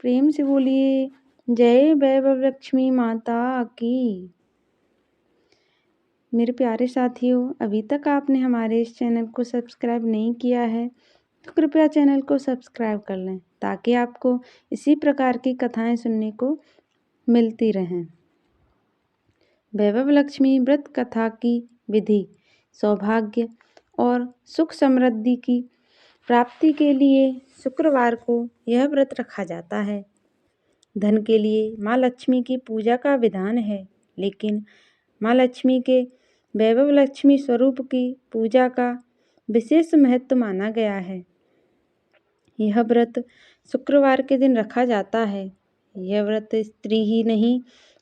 प्रेम से बोलिए जय वैभव लक्ष्मी माता की। मेरे प्यारे साथियों, अभी तक आपने हमारे इस चैनल को सब्सक्राइब नहीं किया है तो कृपया चैनल को सब्सक्राइब कर लें ताकि आपको इसी प्रकार की कथाएं सुनने को मिलती रहें। वैभव लक्ष्मी व्रत कथा की विधि सौभाग्य और सुख समृद्धि की प्राप्ति के लिए शुक्रवार को यह व्रत रखा जाता है। धन के लिए माँ लक्ष्मी की पूजा का विधान है, लेकिन माँ लक्ष्मी के वैभव लक्ष्मी स्वरूप की पूजा का विशेष महत्व माना गया है। यह व्रत शुक्रवार के दिन रखा जाता है। यह व्रत स्त्री ही नहीं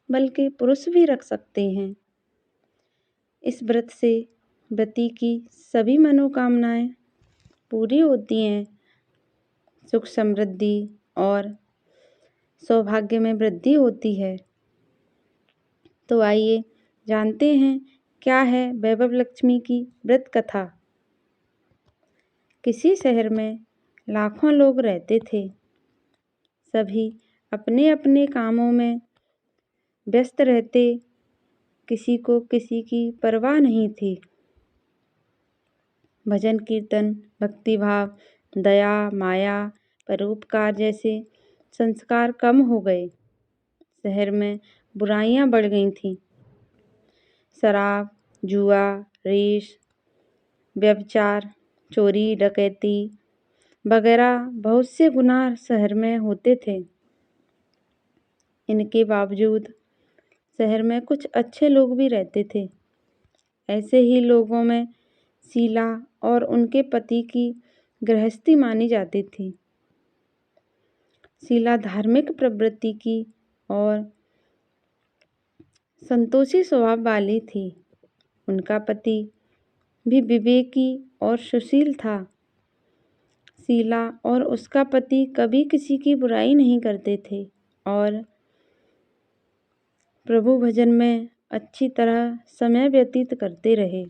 बल्कि पुरुष भी रख सकते हैं। इस व्रत से व्रती की सभी मनोकामनाएं पूरी होती हैं, सुख समृद्धि और सौभाग्य में वृद्धि होती है। तो आइए जानते हैं क्या है वैभव लक्ष्मी की व्रत कथा। किसी शहर में लाखों लोग रहते थे। सभी अपने अपने कामों में व्यस्त रहते, किसी को किसी की परवाह नहीं थी। भजन कीर्तन, भक्तिभाव, दया, माया, परोपकार जैसे संस्कार कम हो गए। शहर में बुराइयां बढ़ गई थीं। शराब, जुआ, रेश, व्यभिचार, चोरी, डकैती वगैरह बहुत से गुनाह शहर में होते थे। इनके बावजूद शहर में कुछ अच्छे लोग भी रहते थे। ऐसे ही लोगों में शीला और उनके पति की गृहस्थी मानी जाती थी। शीला धार्मिक प्रवृत्ति की और संतोषी स्वभाव वाली थी। उनका पति भी विवेकी और सुशील था। शीला और उसका पति कभी किसी की बुराई नहीं करते थे और प्रभु भजन में अच्छी तरह समय व्यतीत करते रहे।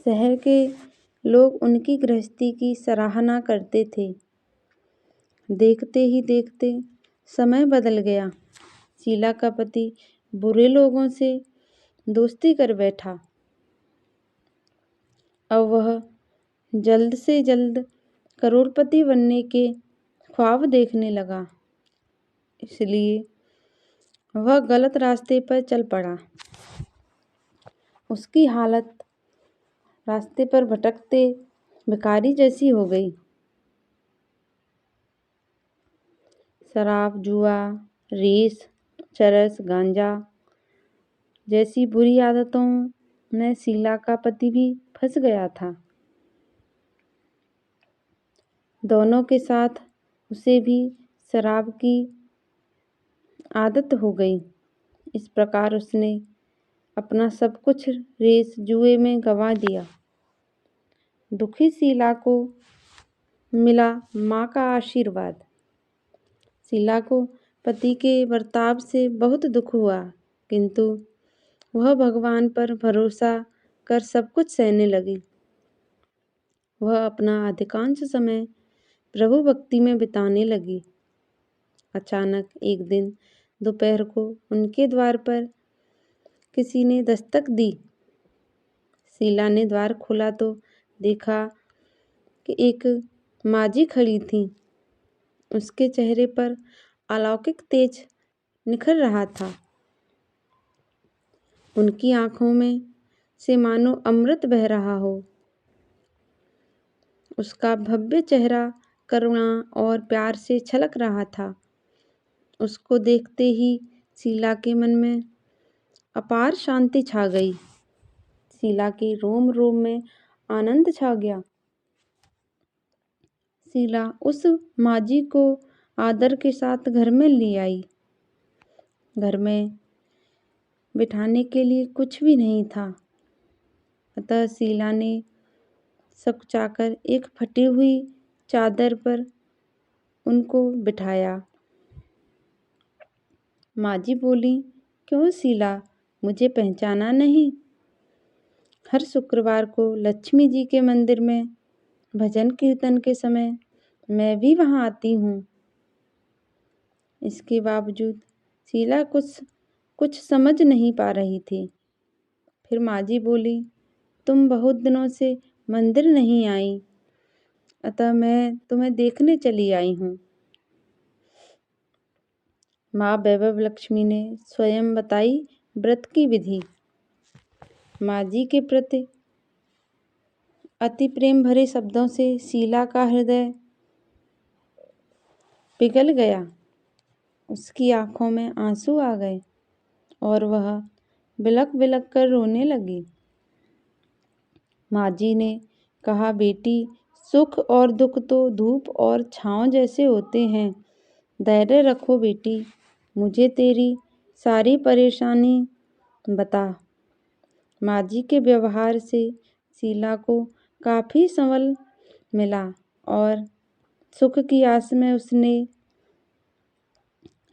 शहर के लोग उनकी गृहस्थी की सराहना करते थे। देखते ही देखते समय बदल गया। शीला का पति बुरे लोगों से दोस्ती कर बैठा। अब वह जल्द से जल्द करोड़पति बनने के ख्वाब देखने लगा, इसलिए वह गलत रास्ते पर चल पड़ा। उसकी हालत रास्ते पर भटकते भिखारी जैसी हो गई। शराब, जुआ, रेस, चरस, गांजा जैसी बुरी आदतों में शीला का पति भी फंस गया था। दोनों के साथ उसे भी शराब की आदत हो गई। इस प्रकार उसने अपना सब कुछ रेस जुए में गंवा दिया। दुखी शीला को मिला माँ का आशीर्वाद। शीला को पति के बर्ताव से बहुत दुख हुआ, किंतु वह भगवान पर भरोसा कर सब कुछ सहने लगी। वह अपना अधिकांश समय प्रभु भक्ति में बिताने लगी। अचानक एक दिन दोपहर को उनके द्वार पर किसी ने दस्तक दी। शीला ने द्वार खोला तो देखा कि एक माजी खड़ी थी। उसके चेहरे पर अलौकिक तेज निखर रहा था। उनकी आंखों में से मानो अमृत बह रहा हो। उसका भव्य चेहरा करुणा और प्यार से छलक रहा था। उसको देखते ही शीला के मन में अपार शांति छा गई। शीला के रोम रोम में आनंद छा गया। शीला उस माजी को आदर के साथ घर में ले आई। घर में बिठाने के लिए कुछ भी नहीं था, अतः शीला ने सकुचाकर एक फटी हुई चादर पर उनको बिठाया। माजी बोली, क्यों शीला, मुझे पहचाना नहीं? हर शुक्रवार को लक्ष्मी जी के मंदिर में भजन कीर्तन के समय मैं भी वहाँ आती हूँ। इसके बावजूद शीला कुछ समझ नहीं पा रही थी। फिर माँ जी बोली, तुम बहुत दिनों से मंदिर नहीं आई, अतः मैं तुम्हें देखने चली आई हूँ। माँ वैभव लक्ष्मी ने स्वयं बताई व्रत की विधि। माँ जी के प्रति अति प्रेम भरे शब्दों से शीला का हृदय पिघल गया। उसकी आंखों में आंसू आ गए और वह बिलख बिलख कर रोने लगी। माँ जी ने कहा, बेटी, सुख और दुख तो धूप और छाँव जैसे होते हैं। धैर्य रखो बेटी, मुझे तेरी सारी परेशानी बता। माँ जी के व्यवहार से शीला को काफ़ी संबल मिला और सुख की आस में उसने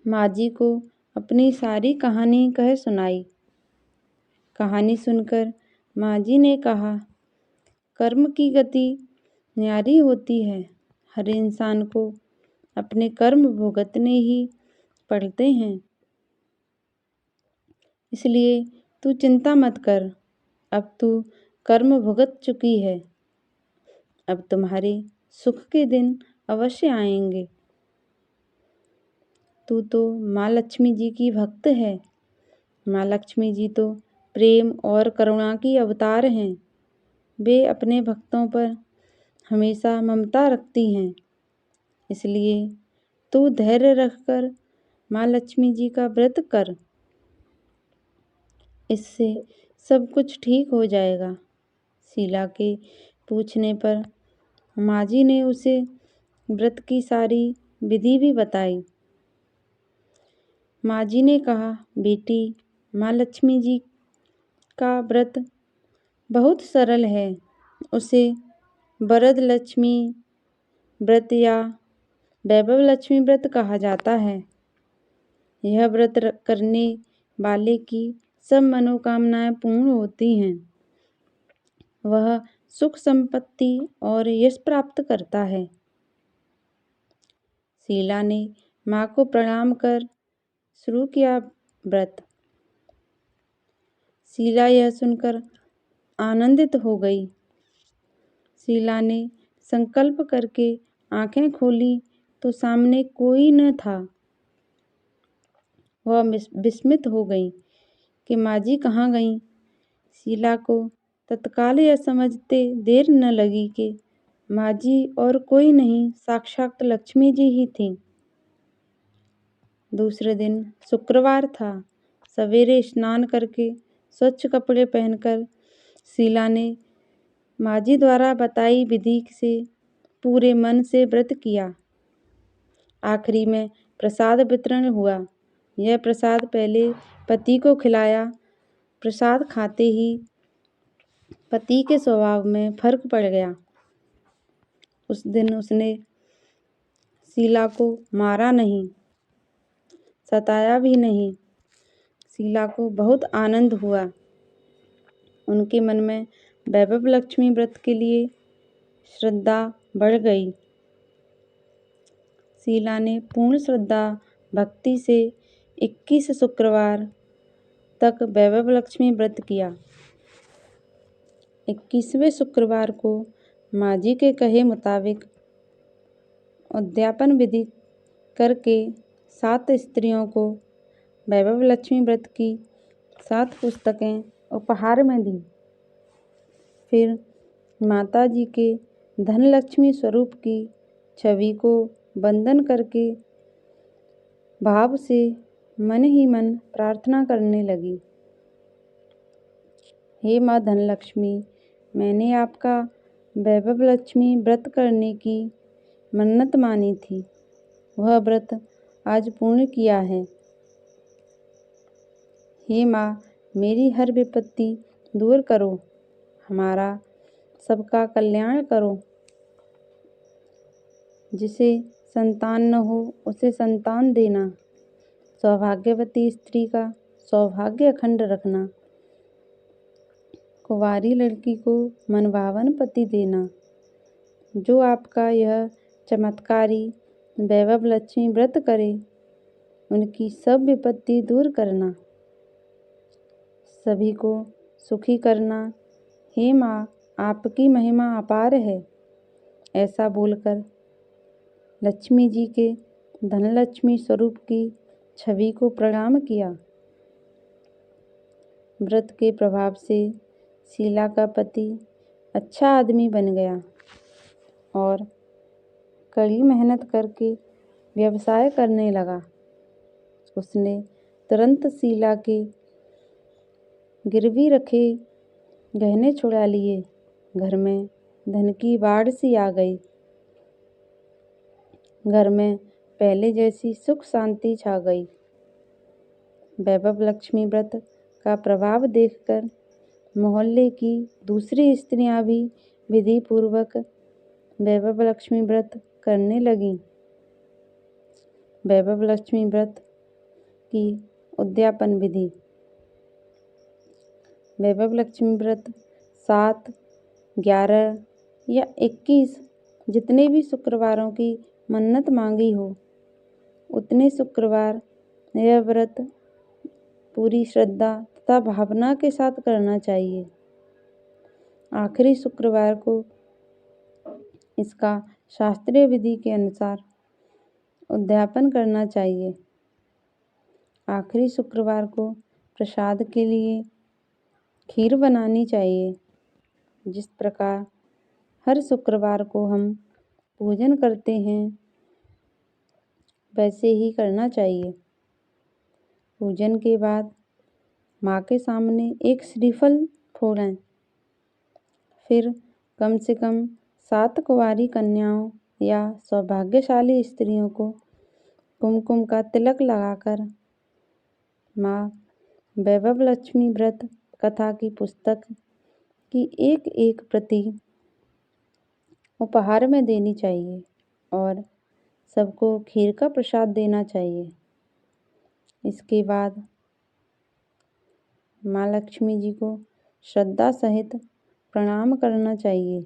माँ जी को अपनी सारी कहानी कह सुनाई। कहानी सुनकर माँ जी ने कहा, कर्म की गति न्यारी होती है। हर इंसान को अपने कर्म भुगतने ही पड़ते हैं। इसलिए तू चिंता मत कर, अब तू कर्म भुगत चुकी है। अब तुम्हारे सुख के दिन अवश्य आएंगे। तू तो माँ लक्ष्मी जी की भक्त है। माँ लक्ष्मी जी तो प्रेम और करुणा की अवतार हैं। वे अपने भक्तों पर हमेशा ममता रखती हैं। इसलिए तू धैर्य रखकर माँ लक्ष्मी जी का व्रत कर। इससे सब कुछ ठीक हो जाएगा। शीला के पूछने पर माँ जी ने उसे व्रत की सारी विधि भी बताई। माँ जी ने कहा, बेटी, माँ लक्ष्मी जी का व्रत बहुत सरल है। उसे वरद लक्ष्मी व्रत या वैभव लक्ष्मी व्रत कहा जाता है। यह व्रत करने वाले की सब मनोकामनाएं पूर्ण होती हैं। वह सुख संपत्ति और यश प्राप्त करता है। शीला ने माँ को प्रणाम कर शुरू किया व्रत। शीला यह सुनकर आनंदित हो गई। शीला ने संकल्प करके आंखें खोली तो सामने कोई न था। वह विस्मित हो गई कि माँ जी कहाँ गईं। शीला को तत्काल यह समझते देर न लगी कि माँ जी और कोई नहीं, साक्षात लक्ष्मी जी ही थीं। दूसरे दिन शुक्रवार था। सवेरे स्नान करके स्वच्छ कपड़े पहनकर शीला ने माँ जी द्वारा बताई विधि से पूरे मन से व्रत किया। आखिरी में प्रसाद वितरण हुआ। यह प्रसाद पहले पति को खिलाया। प्रसाद खाते ही पति के स्वभाव में फर्क पड़ गया। उस दिन उसने शीला को मारा नहीं, सताया भी नहीं। शीला को बहुत आनंद हुआ। उनके मन में वैभव लक्ष्मी व्रत के लिए श्रद्धा बढ़ गई। शीला ने पूर्ण श्रद्धा भक्ति से 21 शुक्रवार तक वैभव लक्ष्मी व्रत किया। 21वें शुक्रवार को माँ जी के कहे मुताबिक उद्यापन विधि करके 7 स्त्रियों को वैभव लक्ष्मी व्रत की 7 पुस्तकें उपहार में दी। फिर माता जी के धन लक्ष्मी स्वरूप की छवि को वंदन करके भाव से मन ही मन प्रार्थना करने लगी। हे माँ धनलक्ष्मी, मैंने आपका वैभव लक्ष्मी व्रत करने की मन्नत मानी थी। वह व्रत आज पूर्ण किया है। हे माँ, मेरी हर विपत्ति दूर करो, हमारा सबका कल्याण करो। जिसे संतान न हो उसे संतान देना, सौभाग्यवती स्त्री का सौभाग्य अखंड रखना, कुंवारी लड़की को मनभावन पति देना। जो आपका यह चमत्कारी वैभव लक्ष्मी व्रत करें, उनकी सब विपत्ति दूर करना, सभी को सुखी करना। हे माँ, आपकी महिमा अपार है। ऐसा बोलकर लक्ष्मी जी के धनलक्ष्मी स्वरूप की छवि को प्रणाम किया। व्रत के प्रभाव से शीला का पति अच्छा आदमी बन गया और कड़ी मेहनत करके व्यवसाय करने लगा। उसने तुरंत शीला के गिरवी रखे गहने छुड़ा लिए। घर में धन की बाढ़ सी आ गई। घर में पहले जैसी सुख शांति छा गई। वैभव लक्ष्मी व्रत का प्रभाव देखकर मोहल्ले की दूसरी स्त्रियां भी विधि पूर्वक वैभव लक्ष्मी व्रत करने लगीं। वैभव लक्ष्मी व्रत की उद्यापन विधि। वैभव लक्ष्मी व्रत 7, 11 या 21 जितने भी शुक्रवारों की मन्नत मांगी हो, उतने शुक्रवार यह व्रत पूरी श्रद्धा तथा भावना के साथ करना चाहिए। आखिरी शुक्रवार को इसका शास्त्रीय विधि के अनुसार उद्यापन करना चाहिए। आखिरी शुक्रवार को प्रसाद के लिए खीर बनानी चाहिए। जिस प्रकार हर शुक्रवार को हम पूजन करते हैं, वैसे ही करना चाहिए। पूजन के बाद माँ के सामने एक श्रीफल फोड़ें। फिर कम से कम 7 कुंवारी कन्याओं या सौभाग्यशाली स्त्रियों को कुमकुम का तिलक लगाकर माँ वैभव लक्ष्मी व्रत कथा की पुस्तक की एक एक प्रति उपहार में देनी चाहिए और सबको खीर का प्रसाद देना चाहिए। इसके बाद माँ लक्ष्मी जी को श्रद्धा सहित प्रणाम करना चाहिए।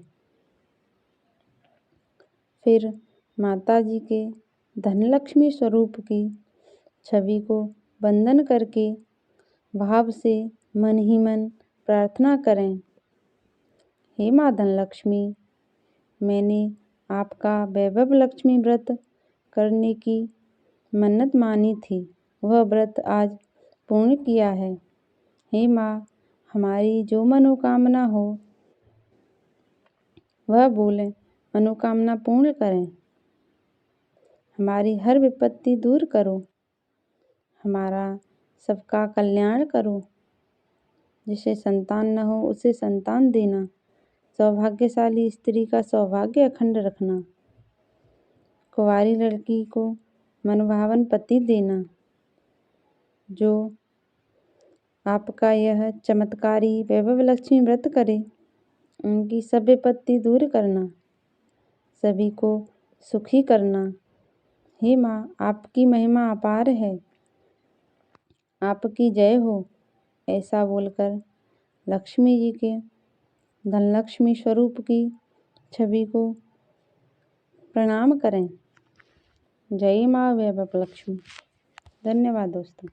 फिर माता जी के धनलक्ष्मी स्वरूप की छवि को वंदन करके भाव से मन ही मन प्रार्थना करें। हे माँ धनलक्ष्मी, मैंने आपका वैभव लक्ष्मी व्रत करने की मन्नत मानी थी, वह व्रत आज पूर्ण किया है। हे माँ, हमारी जो मनोकामना हो वह बोलें, मनोकामना पूर्ण करें। हमारी हर विपत्ति दूर करो, हमारा सबका कल्याण करो। जिसे संतान न हो उसे संतान देना, सौभाग्यशाली स्त्री का सौभाग्य अखंड रखना, कुंवारी लड़की को मनभावन पति देना। जो आपका यह चमत्कारी वैभव लक्ष्मी व्रत करे, उनकी सब विपत्ति दूर करना, सभी को सुखी करना। हे माँ, आपकी महिमा अपार है, आपकी जय हो। ऐसा बोलकर लक्ष्मी जी के धनलक्ष्मी स्वरूप की छवि को प्रणाम करें। जय माँ वैभव लक्ष्मी। धन्यवाद दोस्तों।